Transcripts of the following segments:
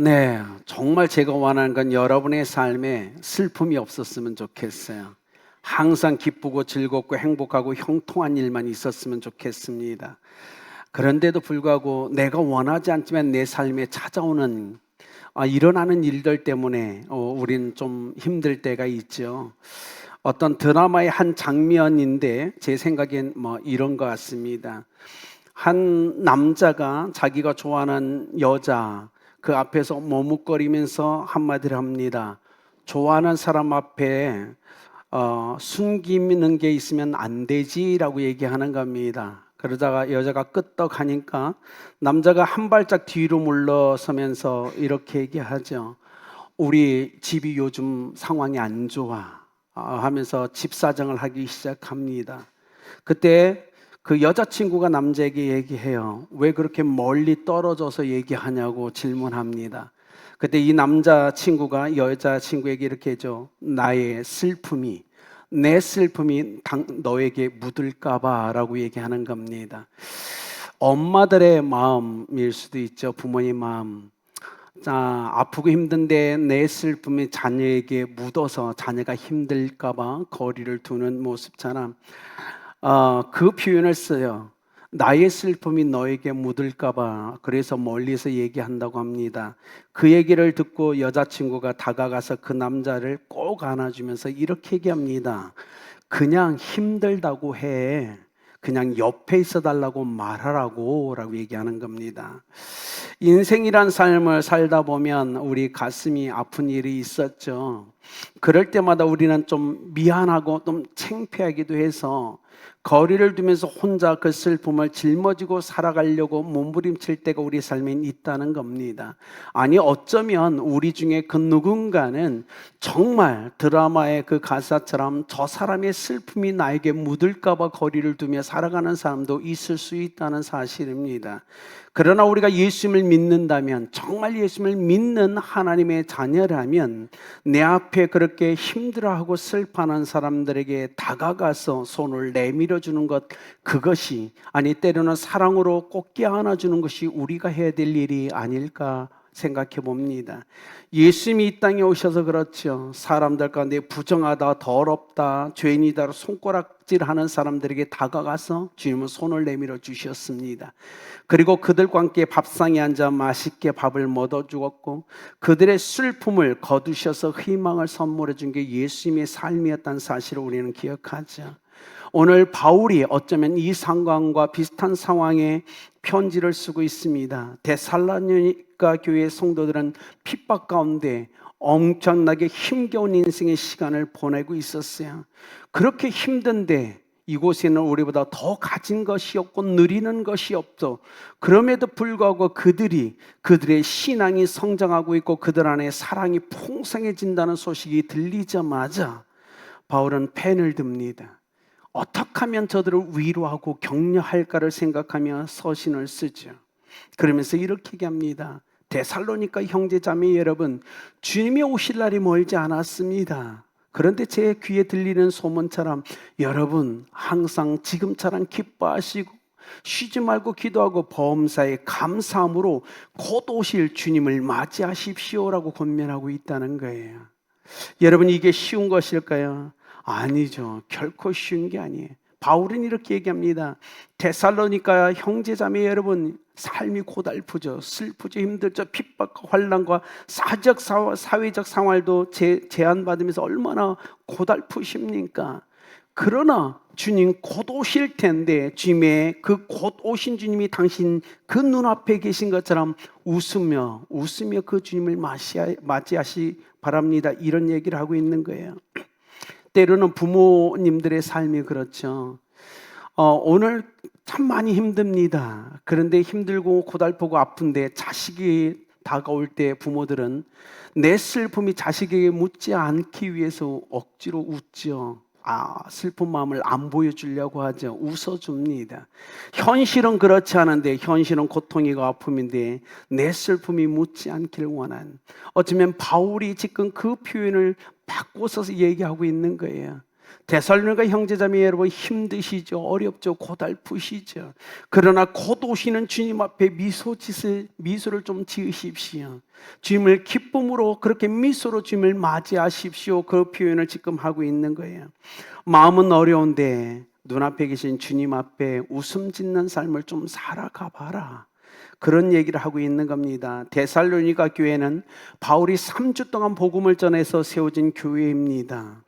네, 정말 제가 원하는 건 여러분의 삶에 슬픔이 없었으면 좋겠어요. 항상 기쁘고 즐겁고 행복하고 형통한 일만 있었으면 좋겠습니다. 그런데도 불구하고 내가 원하지 않지만 내 삶에 찾아오는 일어나는 일들 때문에 우리는 좀 힘들 때가 있죠. 어떤 드라마의 한 장면인데 제 생각엔 이런 것 같습니다. 한 남자가 자기가 좋아하는 여자 그 앞에서 머뭇거리면서 한마디를 합니다. 좋아하는 사람 앞에 숨기는 게 있으면 안 되지라고 얘기하는 겁니다. 그러다가 여자가 끄떡하니까 남자가 한 발짝 뒤로 물러서면서 이렇게 얘기하죠. 우리 집이 요즘 상황이 안 좋아 하면서 집 사정을 하기 시작합니다. 그때 그 여자친구가 남자에게 얘기해요. 왜 그렇게 멀리 떨어져서 얘기하냐고 질문합니다. 그때 이 남자친구가 여자친구에게 이렇게 해줘. 내 슬픔이 너에게 묻을까봐 라고 얘기하는 겁니다. 엄마들의 마음일 수도 있죠. 부모님 마음. 자, 아프고 힘든데 내 슬픔이 자녀에게 묻어서 자녀가 힘들까봐 거리를 두는 모습처럼 그 표현을 써요. 나의 슬픔이 너에게 묻을까봐 그래서 멀리서 얘기한다고 합니다. 그 얘기를 듣고 여자친구가 다가가서 그 남자를 꼭 안아주면서 이렇게 얘기합니다. 그냥 힘들다고 해. 그냥 옆에 있어 달라고 말하라고 라고 얘기하는 겁니다. 인생이란 삶을 살다 보면 우리 가슴이 아픈 일이 있었죠. 그럴 때마다 우리는 좀 미안하고 좀 창피하기도 해서 거리를 두면서 혼자 그 슬픔을 짊어지고 살아가려고 몸부림칠 때가 우리 삶에 있다는 겁니다. 아니 어쩌면 우리 중에 그 누군가는 정말 드라마의 그 가사처럼 저 사람의 슬픔이 나에게 묻을까 봐 거리를 두며 살아가는 사람도 있을 수 있다는 사실입니다. 그러나 우리가 예수님을 믿는다면, 정말 예수님을 믿는 하나님의 자녀라면 내 앞에 그렇게 힘들어하고 슬퍼하는 사람들에게 다가가서 손을 내밀어 주는 것, 그것이, 아니 때로는 사랑으로 꼭 껴안아주는 것이 우리가 해야 될 일이 아닐까 생각해 봅니다. 예수님이 이 땅에 오셔서 그렇죠. 사람들 가운데 부정하다, 더럽다, 죄인이다 손가락질하는 사람들에게 다가가서 주님은 손을 내밀어 주셨습니다. 그리고 그들과 함께 밥상에 앉아 맛있게 밥을 먹어 주었고 그들의 슬픔을 거두셔서 희망을 선물해 준 게 예수님의 삶이었다는 사실을 우리는 기억하죠. 오늘 바울이 어쩌면 이 상황과 비슷한 상황에 편지를 쓰고 있습니다. 데살로니가 교회 성도들은 핍박 가운데 엄청나게 힘겨운 인생의 시간을 보내고 있었어요. 그렇게 힘든데 이곳에는 우리보다 더 가진 것이 없고 누리는 것이 없어. 그럼에도 불구하고 그들의 신앙이 성장하고 있고 그들 안에 사랑이 풍성해진다는 소식이 들리자마자 바울은 펜을 듭니다. 어떻게 하면 저들을 위로하고 격려할까를 생각하며 서신을 쓰죠. 그러면서 이렇게 얘기합니다. 데살로니가 형제자매 여러분, 주님이 오실 날이 멀지 않았습니다. 그런데 제 귀에 들리는 소문처럼 여러분 항상 지금처럼 기뻐하시고 쉬지 말고 기도하고 범사에 감사함으로 곧 오실 주님을 맞이하십시오라고 권면하고 있다는 거예요. 여러분 이게 쉬운 것일까요? 아니죠. 결코 쉬운 게 아니에요. 바울은 이렇게 얘기합니다. 데살로니가 형제자매 여러분, 삶이 고달프죠. 슬프죠. 힘들죠. 핍박과 환난과 사회적 생활도 제한받으면서 얼마나 고달프십니까? 그러나 주님 곧 오실 텐데 주님의 그 곧 오신 주님이 당신 그 눈앞에 계신 것처럼 웃으며 그 주님을 맞이하시 바랍니다. 이런 얘기를 하고 있는 거예요. 때로는 부모님들의 삶이 그렇죠. 오늘 참 많이 힘듭니다. 그런데 힘들고 고달프고 아픈데 자식이 다가올 때 부모들은 내 슬픔이 자식에게 묻지 않기 위해서 억지로 웃죠. 슬픈 마음을 안 보여주려고 하죠. 웃어줍니다. 현실은 그렇지 않은데, 현실은 고통이고 아픔인데 내 슬픔이 묻지 않길 원한, 어쩌면 바울이 지금 그 표현을 바꿔서 얘기하고 있는 거예요. 데살로니가 형제자매 여러분, 힘드시죠? 어렵죠? 고달프시죠? 그러나 곧 오시는 주님 앞에 미소를 좀 지으십시오. 주님을 기쁨으로, 그렇게 미소로 주님을 맞이하십시오. 그 표현을 지금 하고 있는 거예요. 마음은 어려운데 눈앞에 계신 주님 앞에 웃음 짓는 삶을 좀 살아가 봐라, 그런 얘기를 하고 있는 겁니다. 데살로니가 교회는 바울이 3주 동안 복음을 전해서 세워진 교회입니다.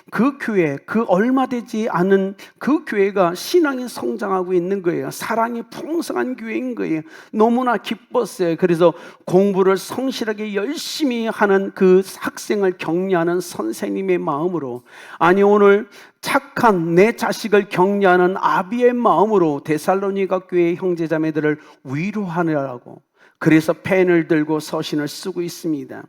그 교회, 그 얼마 되지 않은 그 교회가 신앙이 성장하고 있는 거예요. 사랑이 풍성한 교회인 거예요. 너무나 기뻤어요. 그래서 공부를 성실하게 열심히 하는 그 학생을 격려하는 선생님의 마음으로, 아니 오늘 착한 내 자식을 격려하는 아비의 마음으로 데살로니가 교회의 형제자매들을 위로하느라고, 그래서 펜을 들고 서신을 쓰고 있습니다.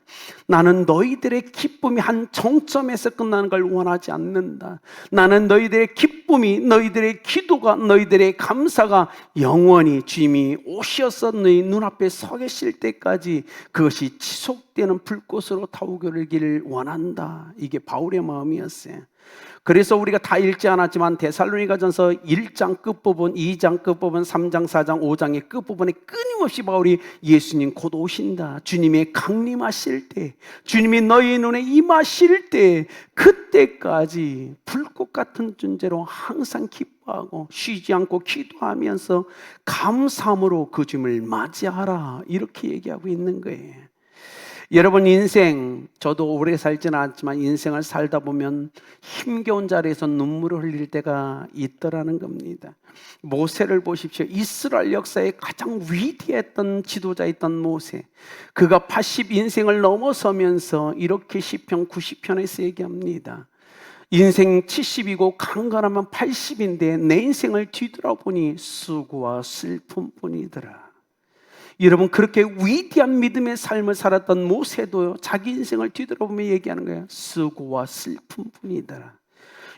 나는 너희들의 기쁨이 한 정점에서 끝나는 걸 원하지 않는다. 나는 너희들의 기쁨이, 너희들의 기도가, 너희들의 감사가 영원히 주님이 오셔서 너희 눈앞에 서 계실 때까지 그것이 지속되는 불꽃으로 타오르기를 원한다. 이게 바울의 마음이었어요. 그래서 우리가 다 읽지 않았지만 데살로니가전서 1장 끝부분, 2장 끝부분, 3장, 4장, 5장의 끝부분에 끊임없이 바울이 예수님 곧 오신다, 주님의 강림하실 때, 주님이 너희 눈에 임하실 때, 그때까지 불꽃 같은 존재로 항상 기뻐하고 쉬지 않고 기도하면서 감사함으로 그 주님을 맞이하라, 이렇게 얘기하고 있는 거예요. 여러분, 인생, 저도 오래 살지는 않지만 인생을 살다 보면 힘겨운 자리에서 눈물을 흘릴 때가 있더라는 겁니다. 모세를 보십시오. 이스라엘 역사의 가장 위대했던 지도자였던 모세, 그가 80 인생을 넘어서면서 이렇게 시편 90편에서 얘기합니다. 인생 70이고 강건하면 80인데 내 인생을 뒤돌아보니 수고와 슬픔뿐이더라. 여러분, 그렇게 위대한 믿음의 삶을 살았던 모세도 자기 인생을 뒤돌아보며 얘기하는 거예요. 수고와 슬픔뿐이더라.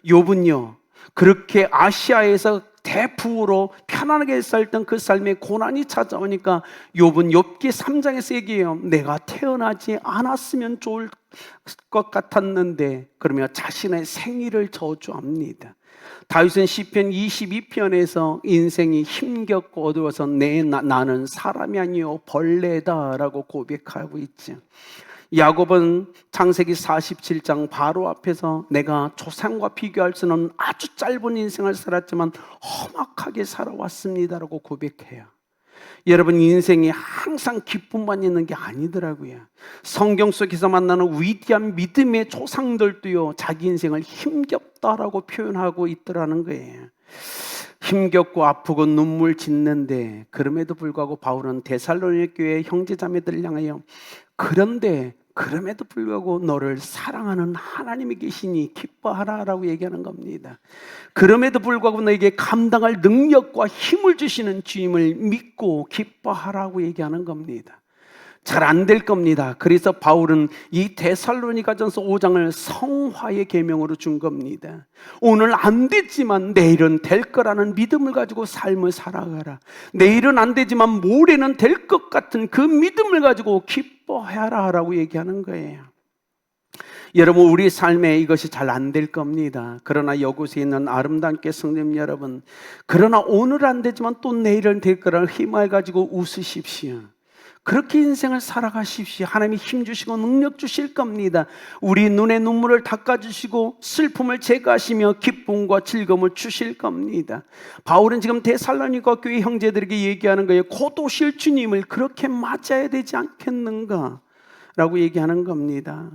욥은요, 그렇게 아시아에서 대부로 편안하게 살던 그 삶에 고난이 찾아오니까 욥은 욥기 3장에서 얘기해요. 내가 태어나지 않았으면 좋을 것 같았는데, 그러며 자신의 생일을 저주합니다. 다윗은 시편 22편에서 인생이 힘겹고 어두워서 나는 사람이 아니요 벌레다라고 고백하고 있죠. 야곱은 창세기 47장 바로 앞에서 내가 조상과 비교할 수는 아주 짧은 인생을 살았지만 험악하게 살아왔습니다라고 고백해요. 여러분, 인생이 항상 기쁨만 있는 게 아니더라고요. 성경 속에서 만나는 위대한 믿음의 조상들도요, 자기 인생을 힘겹다라고 표현하고 있더라는 거예요. 힘겹고 아프고 눈물 짓는데, 그럼에도 불구하고 바울은 데살로니가 교회 형제자매들을 향하여 그럼에도 불구하고 너를 사랑하는 하나님이 계시니 기뻐하라라고 얘기하는 겁니다. 그럼에도 불구하고 너에게 감당할 능력과 힘을 주시는 주님을 믿고 기뻐하라고 얘기하는 겁니다. 잘 안 될 겁니다. 그래서 바울은 이 데살로니가전서 5장을 성화의 계명으로 준 겁니다. 오늘 안 됐지만 내일은 될 거라는 믿음을 가지고 삶을 살아가라. 내일은 안 되지만 모레는 될 것 같은 그 믿음을 가지고 기뻐하라라고 얘기하는 거예요. 여러분, 우리 삶에 이것이 잘 안 될 겁니다. 그러나 이곳에 있는 아름다운 성도님 여러분, 그러나 오늘 안 되지만 또 내일은 될 거라는 힘을 가지고 웃으십시오. 그렇게 인생을 살아가십시오. 하나님이 힘 주시고 능력 주실 겁니다. 우리 눈에 눈물을 닦아주시고 슬픔을 제거하시며 기쁨과 즐거움을 주실 겁니다. 바울은 지금 데살로니가 교회 형제들에게 얘기하는 거예요. 곧 오실 주님을 그렇게 맞아야 되지 않겠는가 라고 얘기하는 겁니다.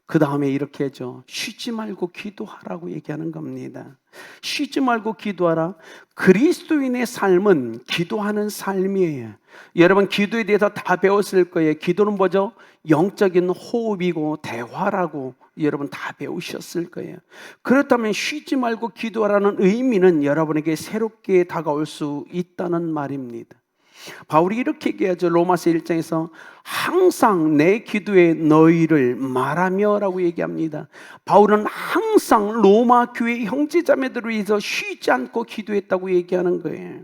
그 다음에 이렇게 하죠. 쉬지 말고 기도하라고 얘기하는 겁니다. 쉬지 말고 기도하라. 그리스도인의 삶은 기도하는 삶이에요. 여러분, 기도에 대해서 다 배웠을 거예요. 기도는 뭐죠? 영적인 호흡이고 대화라고 여러분 다 배우셨을 거예요. 그렇다면 쉬지 말고 기도하라는 의미는 여러분에게 새롭게 다가올 수 있다는 말입니다. 바울이 이렇게 얘기하죠. 로마서 1장에서 항상 내 기도에 너희를 말하며 라고 얘기합니다. 바울은 항상 로마 교회 형제자매들을 위해서 쉬지 않고 기도했다고 얘기하는 거예요.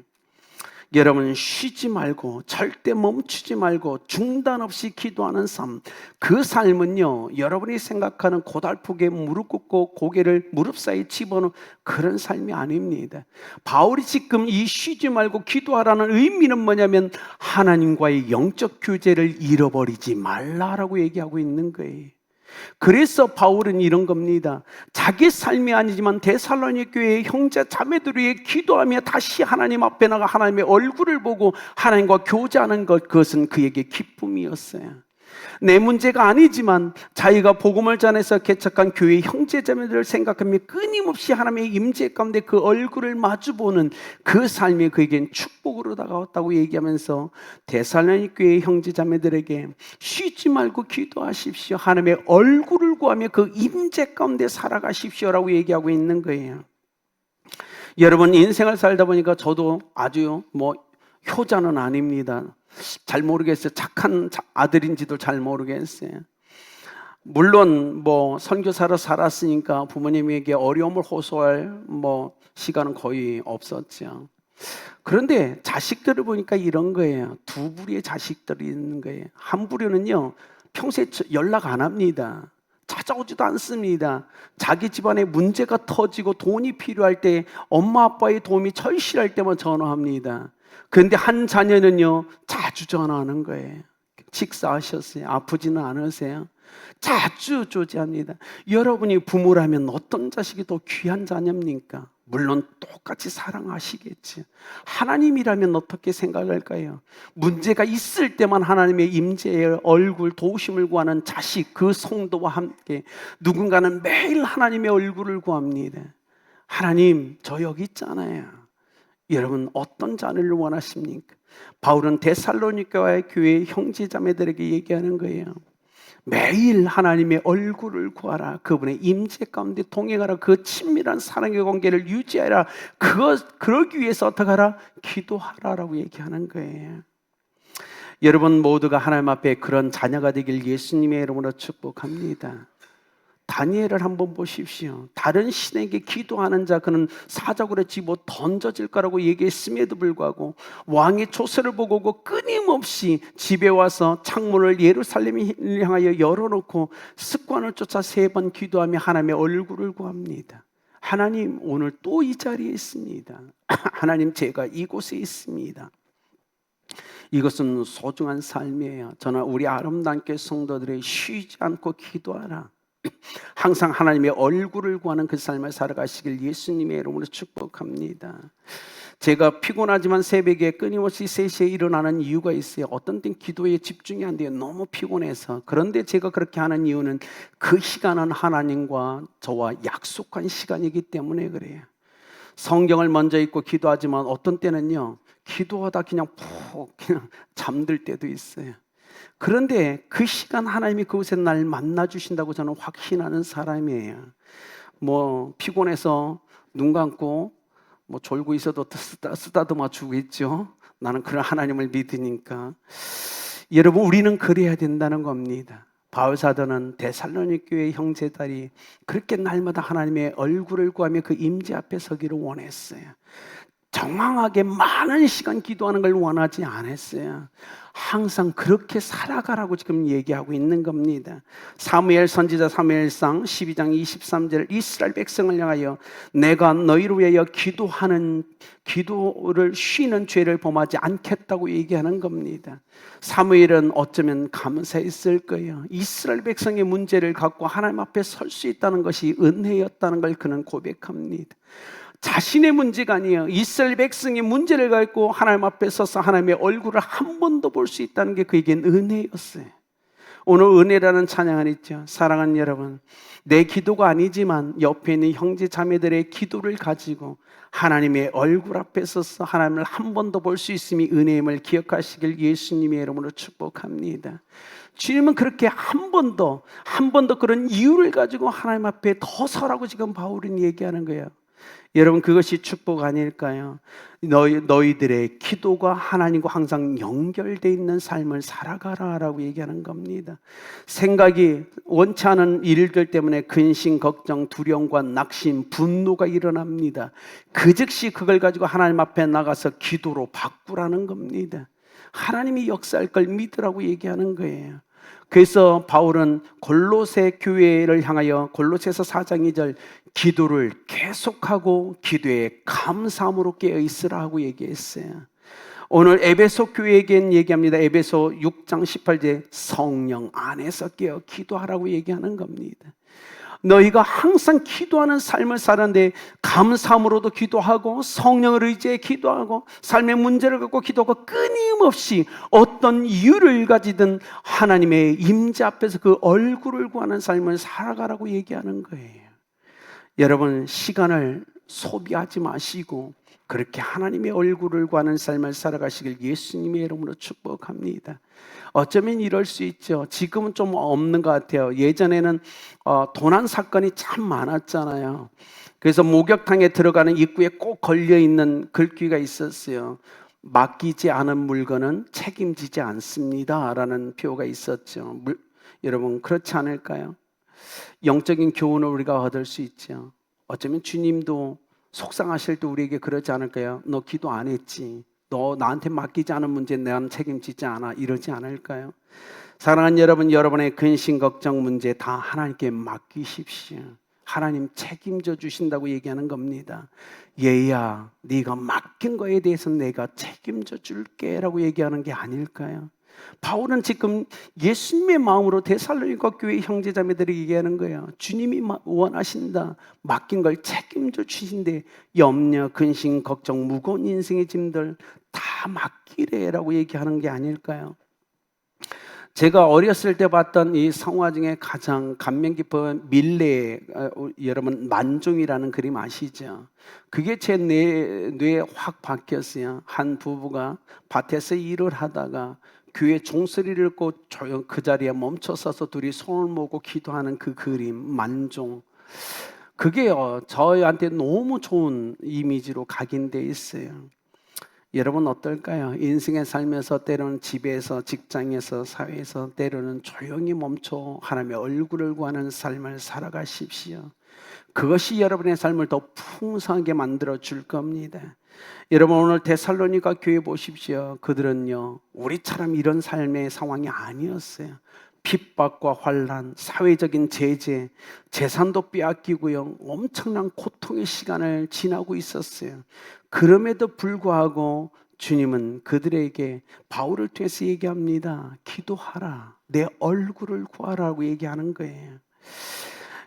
여러분 쉬지 말고 절대 멈추지 말고 중단 없이 기도하는 삶, 그 삶은요 여러분이 생각하는 고달프게 무릎 꿇고 고개를 무릎 사이에 집어넣은 그런 삶이 아닙니다. 바울이 지금 이 쉬지 말고 기도하라는 의미는 뭐냐면 하나님과의 영적 교제를 잃어버리지 말라라고 얘기하고 있는 거예요. 그래서 바울은 이런 겁니다. 자기 삶이 아니지만 데살로니가 교회의 형제 자매들을 위해 기도하며 다시 하나님 앞에 나가 하나님의 얼굴을 보고 하나님과 교제하는 것, 그것은 그에게 기쁨이었어요. 내 문제가 아니지만 자기가 복음을 전해서 개척한 교회 형제자매들을 생각하며 끊임없이 하나님의 임재 가운데 그 얼굴을 마주보는 그 삶이 그에겐 축복으로 다가왔다고 얘기하면서 데살로니가 교회 형제자매들에게 쉬지 말고 기도하십시오, 하나님의 얼굴을 구하며 그 임재 가운데 살아가십시오라고 얘기하고 있는 거예요. 여러분 인생을 살다 보니까 저도 아주 효자는 아닙니다. 잘 모르겠어요. 착한 아들인지도 잘 모르겠어요. 물론 선교사로 살았으니까 부모님에게 어려움을 호소할 시간은 거의 없었죠. 그런데 자식들을 보니까 이런 거예요. 두 부류의 자식들이 있는 거예요. 한 부류는요 평소에 연락 안 합니다. 찾아오지도 않습니다. 자기 집안에 문제가 터지고 돈이 필요할 때 엄마 아빠의 도움이 절실할 때만 전화합니다. 그런데 한 자녀는요 자주 전화하는 거예요. 식사하셨어요? 아프지는 않으세요? 자주 조지합니다. 여러분이 부모라면 어떤 자식이 더 귀한 자녀입니까? 물론 똑같이 사랑하시겠지. 하나님이라면 어떻게 생각할까요? 문제가 있을 때만 하나님의 임재의 얼굴, 도우심을 구하는 자식, 그 성도와 함께 누군가는 매일 하나님의 얼굴을 구합니다. 하나님, 저 여기 있잖아요. 여러분 어떤 자녀를 원하십니까? 바울은 데살로니가의 교회 형제자매들에게 얘기하는 거예요. 매일 하나님의 얼굴을 구하라. 그분의 임재 가운데 동행하라. 그 친밀한 사랑의 관계를 유지하라. 그러기 위해서 어떻게 하라? 기도하라라고 얘기하는 거예요. 여러분 모두가 하나님 앞에 그런 자녀가 되길 예수님의 이름으로 축복합니다. 다니엘을 한번 보십시오. 다른 신에게 기도하는 자, 그는 사자굴에 집어 던져질 거라고 얘기했음에도 불구하고 왕의 초세를 보고 끊임없이 집에 와서 창문을 예루살렘을 향하여 열어놓고 습관을 쫓아 3번 기도하며 하나님의 얼굴을 구합니다. 하나님, 오늘 또 이 자리에 있습니다. 하나님, 제가 이곳에 있습니다. 이것은 소중한 삶이에요. 저는 우리 아름다운 교회 성도들이 쉬지 않고 기도하라, 항상 하나님의 얼굴을 구하는 그 삶을 살아가시길 예수님의 이름으로 축복합니다. 제가 피곤하지만 새벽에 끊임없이 3시에 일어나는 이유가 있어요. 어떤 땐 기도에 집중이 안 돼요. 너무 피곤해서. 그런데 제가 그렇게 하는 이유는 그 시간은 하나님과 저와 약속한 시간이기 때문에 그래요. 성경을 먼저 읽고 기도하지만 어떤 때는요 기도하다 그냥 잠들 때도 있어요. 그런데 그 시간 하나님이 그곳에 날 만나 주신다고 저는 확신하는 사람이에요. 피곤해서 눈 감고 졸고 있어도 쓰다듬어 주겠죠. 나는 그런 하나님을 믿으니까. 여러분, 우리는 그래야 된다는 겁니다. 바울 사도는 데살로니가 교회 형제들이 그렇게 날마다 하나님의 얼굴을 구하며 그 임재 앞에 서기를 원했어요. 정황하게 많은 시간 기도하는 걸 원하지 않았어요. 항상 그렇게 살아가라고 지금 얘기하고 있는 겁니다. 사무엘 선지자 사무엘상 12장 23절, 이스라엘 백성을 향하여 내가 너희를 위하여 기도를 쉬는 죄를 범하지 않겠다고 얘기하는 겁니다. 사무엘은 어쩌면 감사했을 거예요. 이스라엘 백성의 문제를 갖고 하나님 앞에 설 수 있다는 것이 은혜였다는 걸 그는 고백합니다. 자신의 문제가 아니에요. 이스라엘 백성의 문제를 갖고 하나님 앞에 서서 하나님의 얼굴을 한 번 더 볼 수 있다는 게 그에겐 은혜였어요. 오늘 은혜라는 찬양을 했죠. 사랑하는 여러분, 내 기도가 아니지만 옆에 있는 형제 자매들의 기도를 가지고 하나님의 얼굴 앞에 서서 하나님을 한 번 더 볼 수 있음이 은혜임을 기억하시길 예수님의 이름으로 축복합니다. 주님은 그렇게 한 번 더 그런 이유를 가지고 하나님 앞에 더 서라고 지금 바울은 얘기하는 거예요. 여러분, 그것이 축복 아닐까요? 너희들의 기도가 하나님과 항상 연결되어 있는 삶을 살아가라라고 얘기하는 겁니다. 생각이 원치 않은 일들 때문에 근심, 걱정, 두려움과 낙심, 분노가 일어납니다. 그 즉시 그걸 가지고 하나님 앞에 나가서 기도로 바꾸라는 겁니다. 하나님이 역사할 걸 믿으라고 얘기하는 거예요. 그래서 바울은 골로새 교회를 향하여 골로새서 4장 2절 기도를 계속하고 기도에 감사함으로 깨어 있으라 하고 얘기했어요. 오늘 에베소 교회에겐 얘기합니다. 에베소 6장 18절 성령 안에서 깨어 기도하라고 얘기하는 겁니다. 너희가 항상 기도하는 삶을 사는데 감사함으로도 기도하고 성령을 의지해 기도하고 삶의 문제를 갖고 기도하고 끊임없이 어떤 이유를 가지든 하나님의 임재 앞에서 그 얼굴을 구하는 삶을 살아가라고 얘기하는 거예요. 여러분, 시간을 소비하지 마시고 그렇게 하나님의 얼굴을 구하는 삶을 살아가시길 예수님의 이름으로 축복합니다. 어쩌면 이럴 수 있죠. 지금은 좀 없는 것 같아요. 예전에는 도난 사건이 참 많았잖아요. 그래서 목욕탕에 들어가는 입구에 꼭 걸려있는 글귀가 있었어요. 맡기지 않은 물건은 책임지지 않습니다 라는 표가 있었죠. 여러분, 그렇지 않을까요? 영적인 교훈을 우리가 얻을 수 있죠. 어쩌면 주님도 속상하실 때 우리에게 그러지 않을까요? 너 기도 안 했지, 너 나한테 맡기지 않은 문제 나는 책임지지 않아, 이러지 않을까요? 사랑하는 여러분, 여러분의 근심 걱정 문제 다 하나님께 맡기십시오. 하나님 책임져 주신다고 얘기하는 겁니다. 얘야, 네가 맡긴 거에 대해서 내가 책임져 줄게 라고 얘기하는 게 아닐까요? 바울은 지금 예수님의 마음으로 데살로니가 교회 형제자매들이 얘기하는 거예요. 주님이 원하신다, 맡긴 걸 책임져 주신대. 염려, 근심, 걱정, 무거운 인생의 짐들 다 맡기래라고 얘기하는 게 아닐까요? 제가 어렸을 때 봤던 이 성화 중에 가장 감명 깊은 밀레, 여러분 만종이라는 그림 아시죠? 그게 제 뇌에 확 박혔어요. 한 부부가 밭에서 일을 하다가 교회 종소리를 듣고 조용 그 자리에 멈춰서서 둘이 손을 모으고 기도하는 그 그림 만종, 그게 저희한테 너무 좋은 이미지로 각인되어 있어요. 여러분 어떨까요? 인생의 삶에서 때로는 집에서, 직장에서, 사회에서 때로는 조용히 멈춰 하나님의 얼굴을 구하는 삶을 살아가십시오. 그것이 여러분의 삶을 더 풍성하게 만들어 줄 겁니다. 여러분, 오늘 데살로니가 교회 보십시오. 그들은요, 우리처럼 이런 삶의 상황이 아니었어요. 핍박과 환난, 사회적인 제재, 재산도 빼앗기고요, 엄청난 고통의 시간을 지나고 있었어요. 그럼에도 불구하고 주님은 그들에게 바울을 통해서 얘기합니다. 기도하라, 내 얼굴을 구하라고 얘기하는 거예요.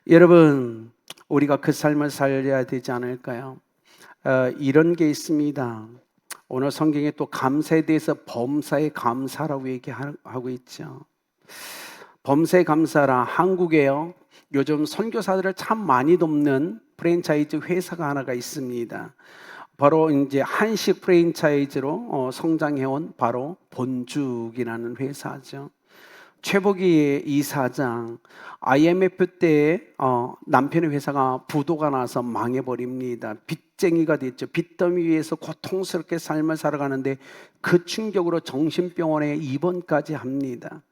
여러분, 우리가 그 삶을 살려야 되지 않을까요? 이런 게 있습니다. 오늘 성경에 또 감사에 대해서 범사에 감사라고 얘기하고 있죠. 범사에 감사라. 한국에요, 요즘 선교사들을 참 많이 돕는 프랜차이즈 회사가 하나가 있습니다. 바로 이제 한식 프랜차이즈로 성장해온 바로 본죽이라는 회사죠. 최복희 이사장, IMF 때 남편의 회사가 부도가 나서 망해버립니다. 빚쟁이가 됐죠. 빚더미 위에서 고통스럽게 삶을 살아가는데 그 충격으로 정신병원에 입원까지 합니다.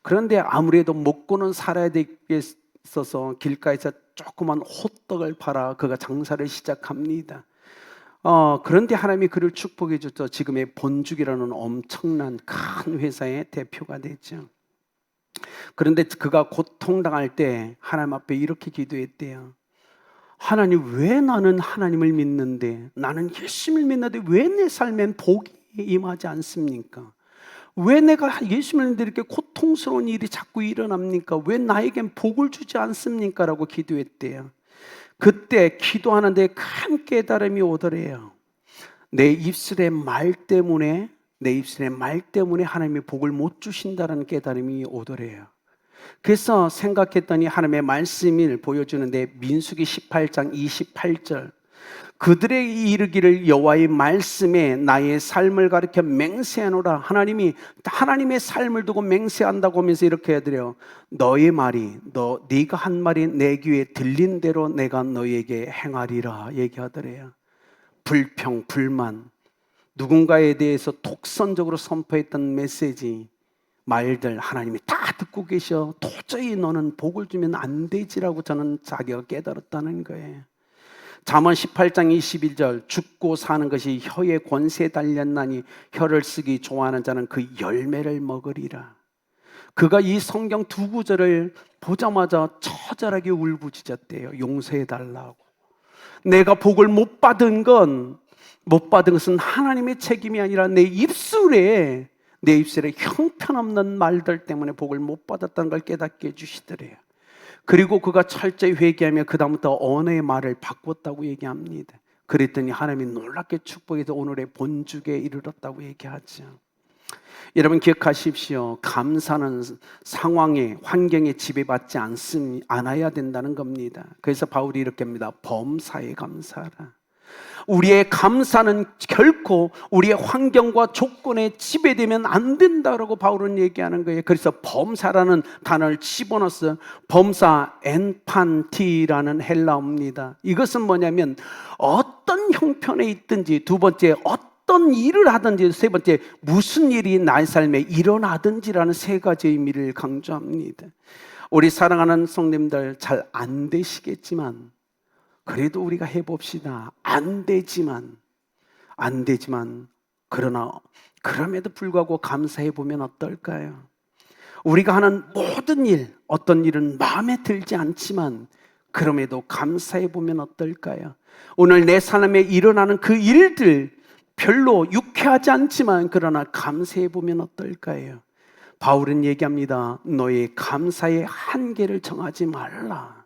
그런데 아무래도 먹고는 살아야 되겠어서 길가에서 조그만 호떡을 팔아 그가 장사를 시작합니다. 그런데 하나님이 그를 축복해 줬죠. 지금의 본죽이라는 엄청난 큰 회사의 대표가 됐죠. 그런데 그가 고통당할 때 하나님 앞에 이렇게 기도했대요. 하나님, 왜 나는 하나님을 믿는데, 나는 예수님을 믿는데 왜 내 삶엔 복이 임하지 않습니까? 왜 내가 예수님을 믿는데 이렇게 고통스러운 일이 자꾸 일어납니까? 왜 나에겐 복을 주지 않습니까? 라고 기도했대요. 그때 기도하는데 큰 깨달음이 오더래요. 내 입술의 말 때문에 하나님이 복을 못 주신다는 깨달음이 오더래요. 그래서 생각했더니 하나님의 말씀을 보여주는데 민수기 18장 28절, 그들에게 이르기를 여호와의 말씀에 나의 삶을 가리켜 맹세하노라. 하나님이 하나님의 삶을 두고 맹세한다고 하면서 이렇게 해드려. 너의 말이 네가 한 말이 내 귀에 들린 대로 내가 너에게 행하리라 얘기하더래요. 불평, 불만, 누군가에 대해서 독선적으로 선포했던 메시지, 말들 하나님이 다 듣고 계셔. 도저히 너는 복을 주면 안 되지라고 저는 자기가 깨달았다는 거예요. 잠언 18장 21절 죽고 사는 것이 혀의 권세에 달렸나니 혀를 쓰기 좋아하는 자는 그 열매를 먹으리라. 그가 이 성경 두 구절을 보자마자 처절하게 울부짖었대요. 용서해 달라고. 내가 복을 못 받은 것은 하나님의 책임이 아니라 내 입술에 형편없는 말들 때문에 복을 못 받았다는 걸 깨닫게 해주시더래요. 그리고 그가 철저히 회개하며 그 다음부터 언어의 말을 바꿨다고 얘기합니다. 그랬더니 하나님이 놀랍게 축복해서 오늘의 본죽에 이르렀다고 얘기하죠. 여러분 기억하십시오. 감사는 상황에, 환경에 지배받지 않아야 된다는 겁니다. 그래서 바울이 이렇게 합니다. 범사에 감사하라. 우리의 감사는 결코 우리의 환경과 조건에 지배되면 안 된다라고 바울은 얘기하는 거예요. 그래서 범사라는 단어를 집어넣었어요. 범사 엔판티라는 헬라어입니다. 이것은 뭐냐면 어떤 형편에 있든지, 두 번째 어떤 일을 하든지, 세 번째 무슨 일이 나의 삶에 일어나든지라는 세 가지 의미를 강조합니다. 우리 사랑하는 성도님들 잘 안 되시겠지만 그래도 우리가 해봅시다. 안 되지만 그러나 그럼에도 불구하고 감사해보면 어떨까요? 우리가 하는 모든 일, 어떤 일은 마음에 들지 않지만 그럼에도 감사해보면 어떨까요? 오늘 내 삶에 일어나는 그 일들 별로 유쾌하지 않지만 그러나 감사해보면 어떨까요? 바울은 얘기합니다. 너의 감사의 한계를 정하지 말라.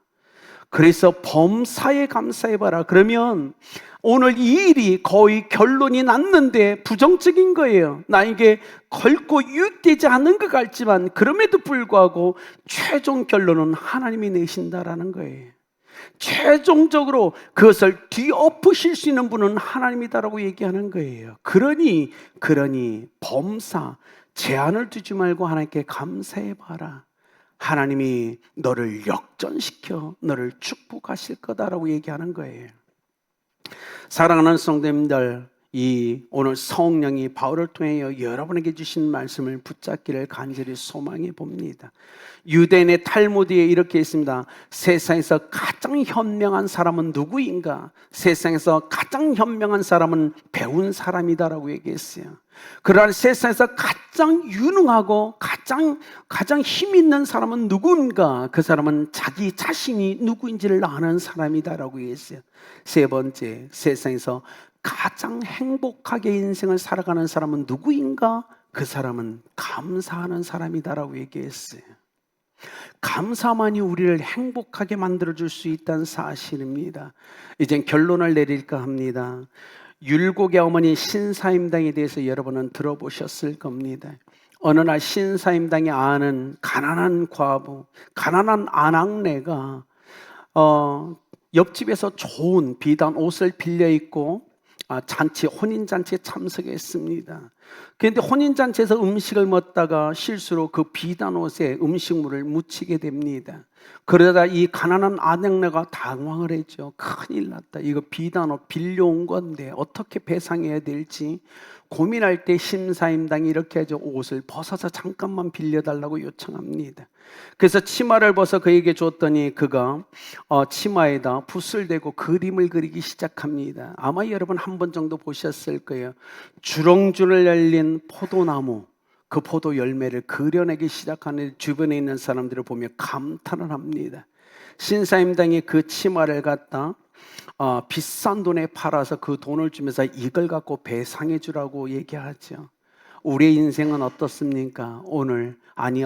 그래서 범사에 감사해봐라. 그러면 오늘 이 일이 거의 결론이 났는데 부정적인 거예요. 나에게 결코 유익되지 않은 것 같지만 그럼에도 불구하고 최종 결론은 하나님이 내신다라는 거예요. 최종적으로 그것을 뒤엎으실 수 있는 분은 하나님이다라고 얘기하는 거예요. 그러니 범사, 제한을 두지 말고 하나님께 감사해봐라. 하나님이 너를 역전시켜 너를 축복하실 거다라고 얘기하는 거예요. 사랑하는 성도님들, 오늘 성령이 바울을 통해 여러분에게 주신 말씀을 붙잡기를 간절히 소망해 봅니다. 유대인의 탈무드에 이렇게 있습니다. 세상에서 가장 현명한 사람은 누구인가? 세상에서 가장 현명한 사람은 배운 사람이다라고 얘기했어요. 그러나 세상에서 가장 유능하고 가장 힘 있는 사람은 누군가? 그 사람은 자기 자신이 누구인지를 아는 사람이다라고 얘기했어요. 세 번째, 세상에서 가장 행복하게 인생을 살아가는 사람은 누구인가? 그 사람은 감사하는 사람이다라고 얘기했어요. 감사만이 우리를 행복하게 만들어줄 수 있다는 사실입니다. 이젠 결론을 내릴까 합니다. 율곡의 어머니 신사임당에 대해서 여러분은 들어보셨을 겁니다. 어느 날 신사임당에 아는 가난한 과부, 가난한 아낙네가 옆집에서 좋은 비단 옷을 빌려 입고 혼인잔치에 참석했습니다. 그런데 혼인잔치에서 음식을 먹다가 실수로 그 비단 옷에 음식물을 묻히게 됩니다. 그러다 이 가난한 아낙네가 당황을 했죠. 큰일 났다. 이거 비단 옷 빌려온 건데 어떻게 배상해야 될지 고민할 때 신사임당이 이렇게 하죠. 옷을 벗어서 잠깐만 빌려달라고 요청합니다. 그래서 치마를 벗어 그에게 줬더니 그가 치마에다 붓을 대고 그림을 그리기 시작합니다. 아마 여러분 한 번 정도 보셨을 거예요. 주렁주렁 열린 포도나무, 그 포도 열매를 그려내기 시작하는 주변에 있는 사람들을 보며 감탄을 합니다. 신사임당이 그 치마를 갖다 비싼 돈에 팔아서 그 돈을 주면서 이걸 갖고 배상해 주라고 얘기하죠. 우리의 인생은 어떻습니까? 오늘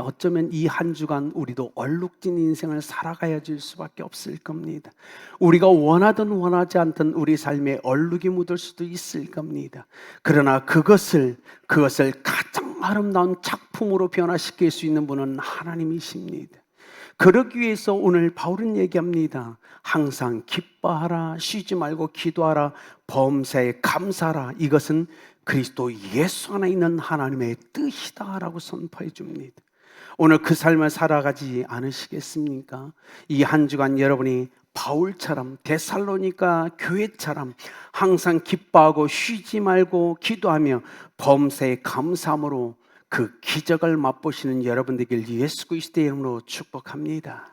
어쩌면 이 한 주간 우리도 얼룩진 인생을 살아가야 될 수밖에 없을 겁니다. 우리가 원하든 원하지 않든 우리 삶에 얼룩이 묻을 수도 있을 겁니다. 그러나 그것을 가장 아름다운 작품으로 변화시킬 수 있는 분은 하나님이십니다. 그러기 위해서 오늘 바울은 얘기합니다. 항상 기뻐하라, 쉬지 말고 기도하라, 범사에 감사하라. 이것은 그리스도 예수 안에 있는 하나님의 뜻이다라고 선포해 줍니다. 오늘 그 삶을 살아가지 않으시겠습니까? 이 한 주간 여러분이 바울처럼 데살로니가 교회처럼 항상 기뻐하고 쉬지 말고 기도하며 범사에 감사함으로 그 기적을 맛보시는 여러분 되길 예수 그리스도의 이름으로 축복합니다.